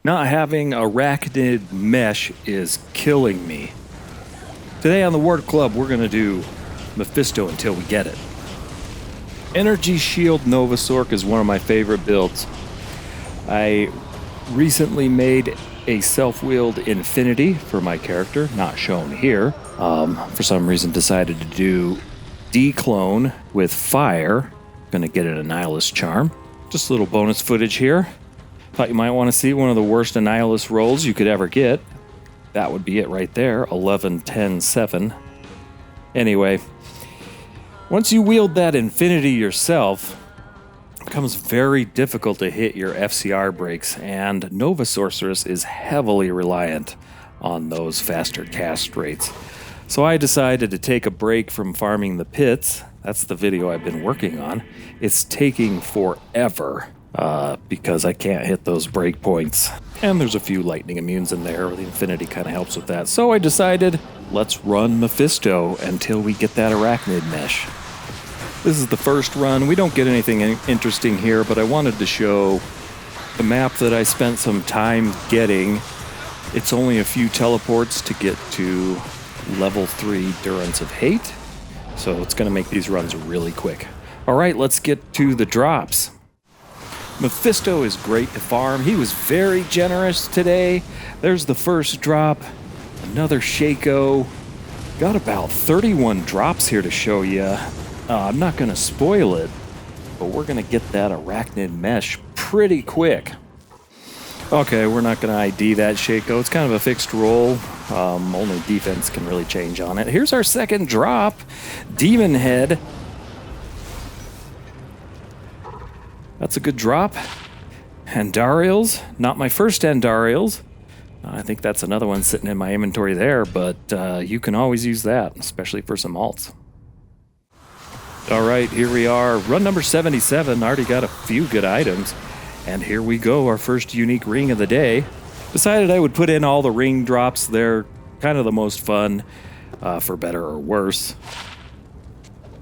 Not having Arachnid Mesh is killing me. Today on the Ward Club, we're going to do Mephisto until we get it. Energy Shield Nova Sorceress is one of my favorite builds. I recently made a self-wheeled Infinity for my character, not shown here. For some reason decided to do Declone with Fire. Gonna get an Annihilus charm. Just a little bonus footage here. Thought you might want to see one of the worst Annihilus rolls you could ever get. That would be it right there, 11, 10, 7. Anyway, once you wield that Infinity yourself, it becomes very difficult to hit your FCR breaks, and Nova Sorceress is heavily reliant on those faster cast rates. So I decided to take a break from farming the pits. That's the video I've been working on. It's taking forever. Because I can't hit those breakpoints. And there's a few lightning immunes in there. The Infinity kind of helps with that. So I decided, let's run Mephisto until we get that Arachnid Mesh. This is the first run. We don't get anything interesting here, but I wanted to show the map that I spent some time getting. It's only a few teleports to get to level 3 Durance of Hate. So it's going to make these runs really quick. All right, let's get to the drops. Mephisto is great to farm. He was very generous today. There's the first drop. Another Shako. Got about 31 drops here to show you. I'm not going to spoil it, but we're going to get that Arachnid Mesh pretty quick. Okay, we're not going to ID that Shako. It's kind of a fixed roll. Only defense can really change on it. Here's our second drop. Demon Head. That's a good drop. Andariels, not my first Andariels. I think that's another one sitting in my inventory there, but you can always use that, especially for some alts. All right, here we are. Run number 77. Already got a few good items. And here we go, our first unique ring of the day. Decided I would put in all the ring drops. They're kind of the most fun, for better or worse.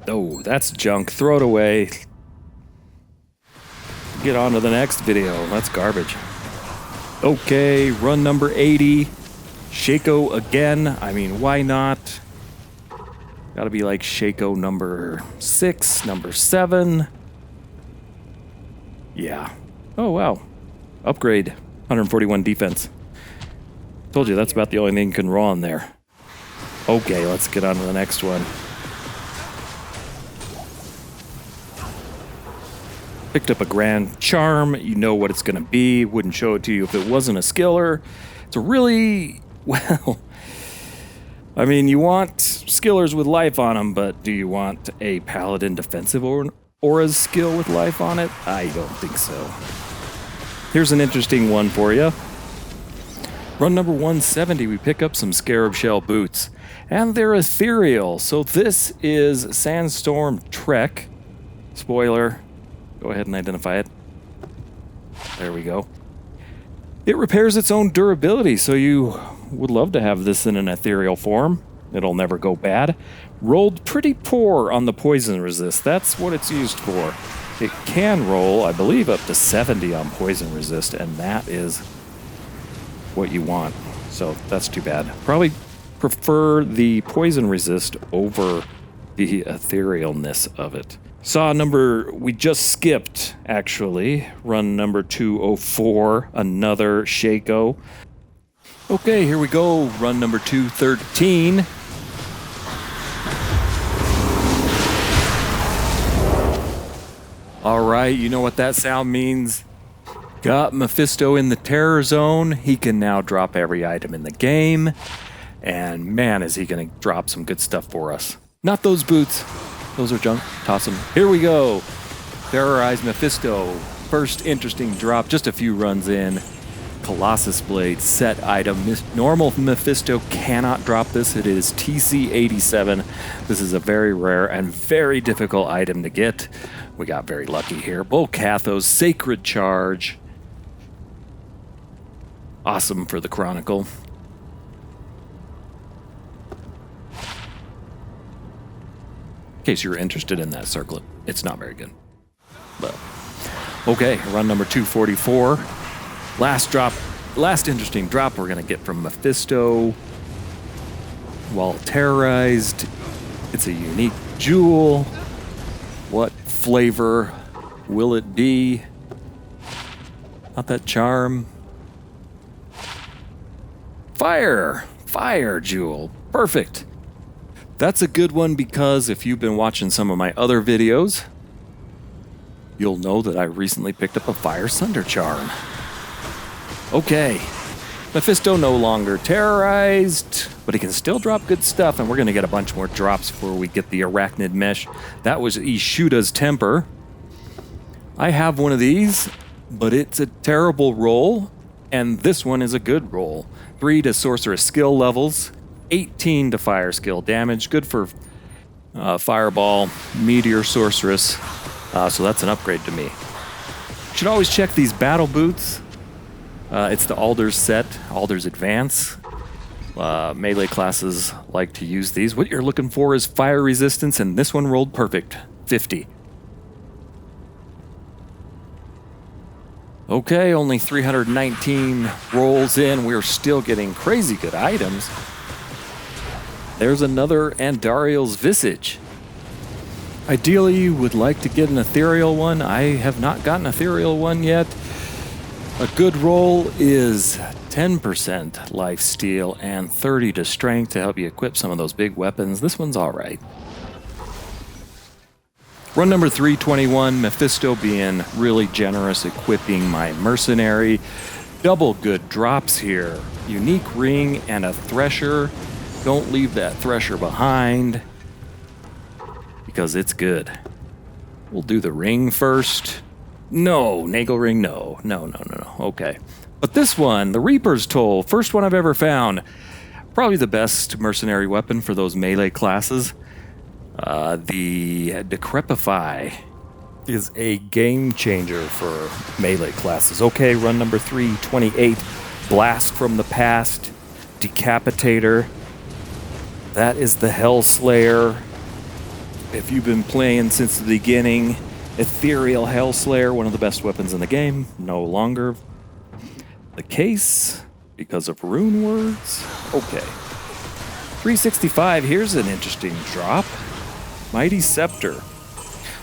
Oh, that's junk. Throw it away. Get on to the next video. That's garbage. Okay, run number 80. Shako again. I mean, why not? Gotta be like Shako number 6, number 7. Yeah. Oh, wow. Upgrade. 141 defense. Told you that's about the only thing you can roll on there. Okay, let's get on to the next one. Picked up a Grand Charm. You know what it's going to be. Wouldn't show it to you if it wasn't a skiller. It's a really, well, I mean, you want skillers with life on them, but do you want a Paladin defensive aura skill with life on it? I don't think so. Here's an interesting one for you. Run number 170, we pick up some Scarab Shell boots. And they're ethereal. So this is Sandstorm Trek. Spoiler. Go ahead and identify it. There we go. It repairs its own durability, so you would love to have this in an ethereal form. It'll never go bad. Rolled pretty poor on the poison resist. That's what it's used for. It can roll, I believe, up to 70 on poison resist, and that is what you want. So that's too bad. Probably prefer the poison resist over the etherealness of it. Saw number, we just skipped, actually. Run number 204, another Shako. Okay, here we go. Run number 213. All right, you know what that sound means. Got Mephisto in the terror zone. He can now drop every item in the game. And man, is he going to drop some good stuff for us. Not those boots. Those are junk. Toss them. Here we go. Terrorized Mephisto. First interesting drop. Just a few runs in. Colossus Blade set item. Normal Mephisto cannot drop this. It is TC87. This is a very rare and very difficult item to get. We got very lucky here. Bolcathos, Sacred Charge. Awesome for the Chronicle. In case you're interested in that circlet, it's not very good. But okay, run number 244. Last drop last interesting drop we're going to get from Mephisto. While terrorized, it's a unique jewel. What flavor will it be? Not that charm. Fire jewel. Perfect. That's a good one because if you've been watching some of my other videos, you'll know that I recently picked up a Fire Sunder charm. Okay. Mephisto no longer terrorized, but he can still drop good stuff, and we're going to get a bunch more drops before we get the Arachnid Mesh. That was Ishuda's Temper. I have one of these, but it's a terrible roll, and this one is a good roll. 3 to Sorceress skill levels, 18 to Fire skill damage, good for Fireball, Meteor Sorceress, so that's an upgrade to me. You should always check these battle boots. It's the Alder's set, Alder's Advance. Melee classes like to use these. What you're looking for is fire resistance, and this one rolled perfect, 50. Okay, only 319 rolls in. We're still getting crazy good items. There's another Andariel's Visage. Ideally, you would like to get an ethereal one. I have not gotten an ethereal one yet. A good roll is 10% lifesteal and 30 to strength to help you equip some of those big weapons. This one's all right. Run number 321, Mephisto being really generous, equipping my mercenary. Double good drops here. Unique ring and a thresher. Don't leave that thresher behind because it's good. We'll do the ring first. No, Nagel ring, no. Okay. But this one, the Reaper's Toll, first one I've ever found. Probably the best mercenary weapon for those melee classes. The Decrepify is a game changer for melee classes. Okay, run number 328, Blast from the Past, Decapitator. That is the Hellslayer. If you've been playing since the beginning, Ethereal Hellslayer, one of the best weapons in the game, no longer the case because of rune words. Okay. 365, here's an interesting drop. Mighty Scepter.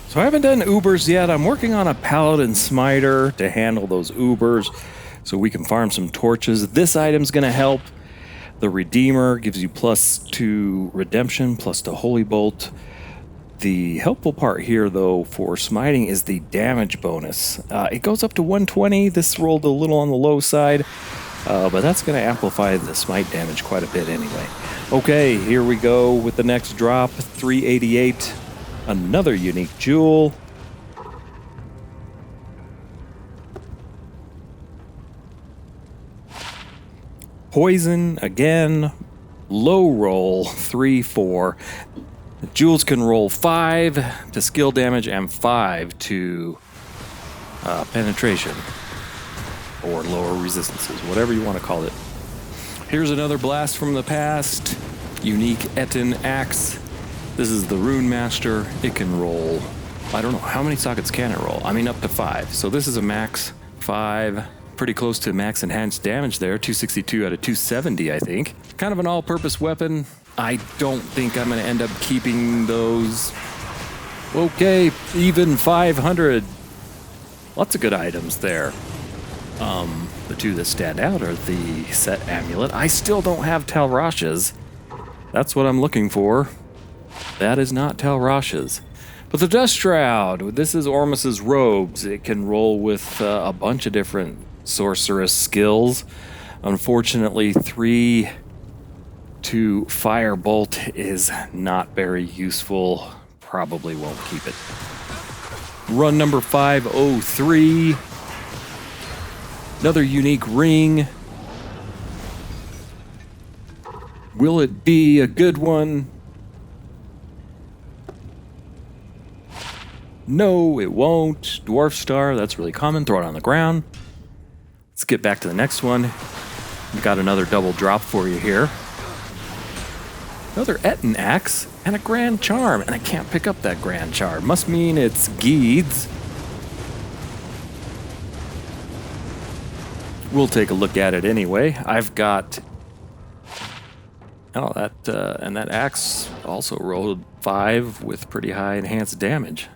So I haven't done Ubers yet. I'm working on a Paladin Smiter to handle those Ubers so we can farm some torches. This item's going to help. The Redeemer gives you +2 redemption, +2 Holy Bolt. The helpful part here, though, for smiting is the damage bonus. It goes up to 120. This rolled a little on the low side, but that's going to amplify the smite damage quite a bit anyway. Okay, here we go with the next drop, 388. Another unique jewel. Poison, again, low roll, 3-4. The jewels can roll 5 to skill damage and 5 to penetration or lower resistances, whatever you want to call it. Here's another blast from the past, unique Etten Axe. This is the Rune Master. It can roll, I don't know, how many sockets can it roll? I mean, up to 5. So this is a max 5, pretty close to max enhanced damage there, 262 out of 270, I think. Kind of an all-purpose weapon. I don't think I'm going to end up keeping those. Okay, even 500. Lots of good items there. The two that stand out are the Set Amulet. I still don't have Talrash's. That's what I'm looking for. That is not Talrash's. But the Dust Shroud, this is Ormus's robes. It can roll with a bunch of different sorceress skills. Unfortunately, 3 to Firebolt is not very useful. Probably won't keep it. Run number 503. Another unique ring. Will it be a good one? No, it won't. Dwarf Star, that's really common. Throw it on the ground. Let's get back to the next one. We've got another double drop for you here. Another Etten Axe and a Grand Charm. And I can't pick up that Grand Charm. Must mean it's Geed's. we'll take a look at it anyway. I've got... Oh, that axe also rolled 5 with pretty high enhanced damage.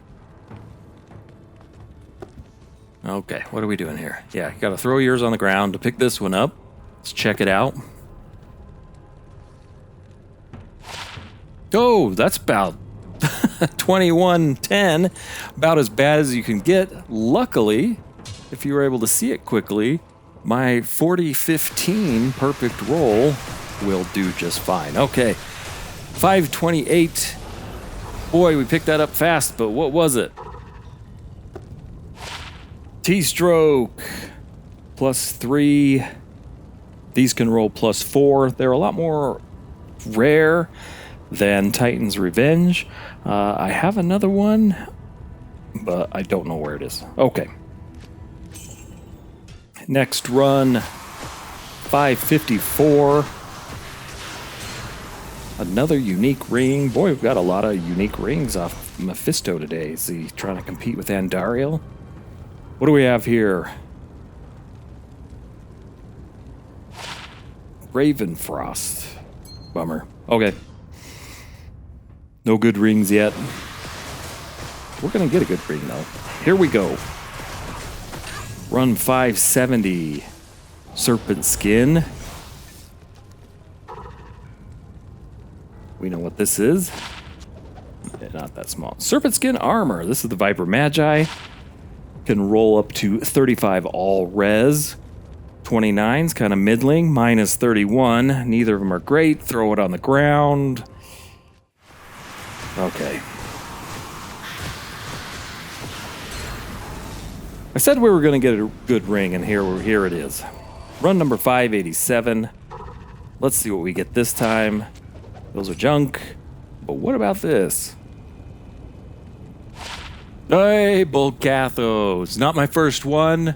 Okay, what are we doing here? Yeah, you gotta throw yours on the ground to pick this one up. Let's check it out. Oh, that's about 2110. About as bad as you can get. Luckily, if you were able to see it quickly, my 4015 perfect roll will do just fine. Okay, 528. Boy, we picked that up fast, but what was it? T-stroke, +3. These can roll +4. They're a lot more rare than Titan's Revenge. I have another one, but I don't know where it is. Okay. Next run, 554. Another unique ring. Boy, we've got a lot of unique rings off Mephisto today. Is he trying to compete with Andariel? What do we have here? Ravenfrost. Bummer. Okay. No good rings yet. We're going to get a good ring, though. Here we go. Run 570. Serpent Skin. We know what this is. Yeah, not that small. Serpent Skin Armor. This is the Viper Magi. Can roll up to 35 all res. 29's kind of middling. -31. Neither of them are great. Throw it on the ground. Okay. I said we were going to get a good ring, and here it is. Run number 587. Let's see what we get this time. Those are junk. But what about this? Hey, Bolcathos. Not my first one.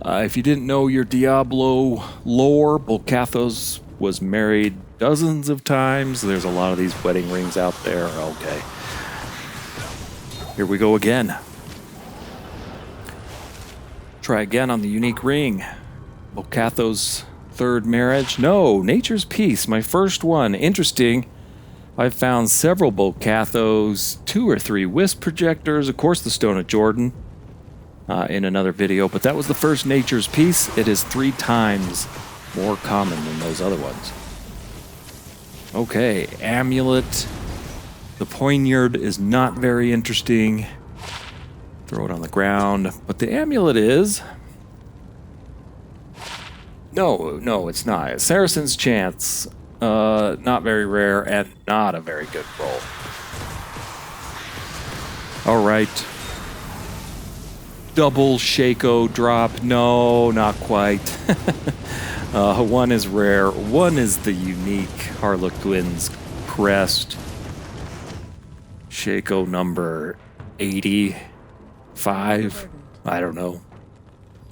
If you didn't know your Diablo lore, Bolcathos was married dozens of times. There's a lot of these wedding rings out there. Okay. Here we go again. Try again on the unique ring. Bolcathos' third marriage. No, Nature's Peace, my first one. Interesting. I've found several Bolcathos, 2 or 3 Wisp projectors, of course the Stone of Jordan in another video, but that was the first Nature's Peace. It is 3 times more common than those other ones. Okay, Amulet. The Poignard is not very interesting. Throw it on the ground, but the Amulet is... No, it's not. Saracen's Chance. Not very rare and not a very good roll. All right. Double Shako drop. No, not quite. 1 is rare. 1 is the unique Harlequin's Crest. Shako number 85. I don't know.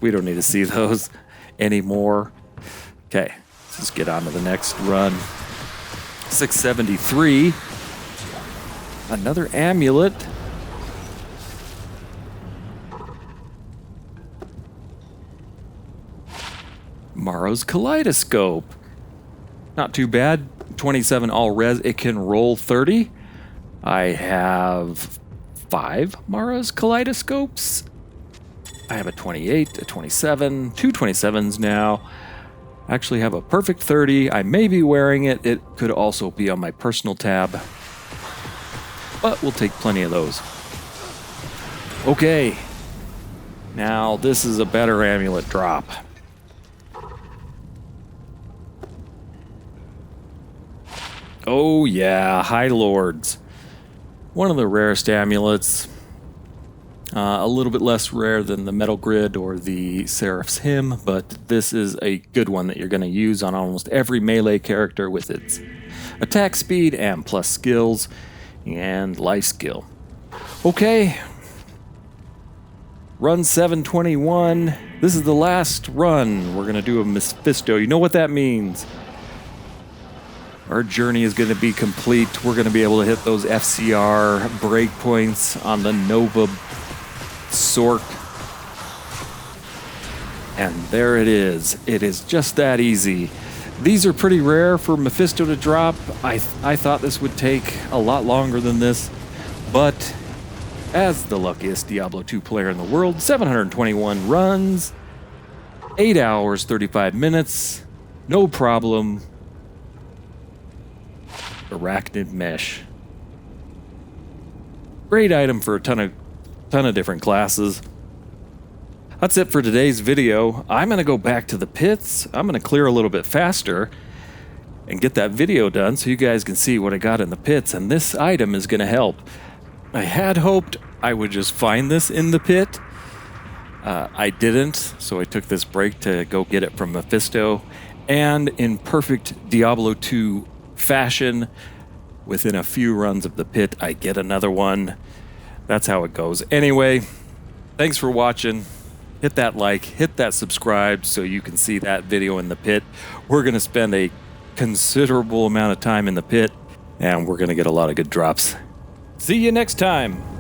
We don't need to see those anymore. Okay. Let's get on to the next run. 673. Another Amulet. Morrow's Kaleidoscope. Not too bad. 27 all res. It can roll 30. I have 5 Morrow's Kaleidoscopes. I have a 28, a 27, 2 27s now. I actually have a perfect 30. I may be wearing it. It could also be on my personal tab. But we'll take plenty of those. Okay. Now this is a better Amulet drop. Oh yeah, Highlords. One of the rarest amulets. A little bit less rare than the Metal Grid or the Seraph's Hymn, but this is a good one that you're going to use on almost every melee character with its attack speed and plus skills and life skill. Okay. Run 721. This is the last run. We're going to do a Mephisto. You know what that means. Our journey is going to be complete. We're going to be able to hit those FCR breakpoints on the Nova Sorceress. And there it is. It is just that easy. These are pretty rare for Mephisto to drop. I thought this would take a lot longer than this, but as the luckiest Diablo 2 player in the world, 721 runs, 8 hours, 35 minutes, no problem. Arachnid Mesh. Great item for a ton of different classes. That's it for today's video. I'm going to go back to the pits. I'm going to clear a little bit faster and get that video done so you guys can see what I got in the pits, and this item is going to help. I had hoped I would just find this in the pit. I didn't, so I took this break to go get it from Mephisto, and in perfect Diablo 2 fashion, within a few runs of the pit, I get another one. That's how it goes. Anyway, thanks for watching. Hit that like, hit that subscribe so you can see that video in the pit. We're going to spend a considerable amount of time in the pit, and we're going to get a lot of good drops. See you next time.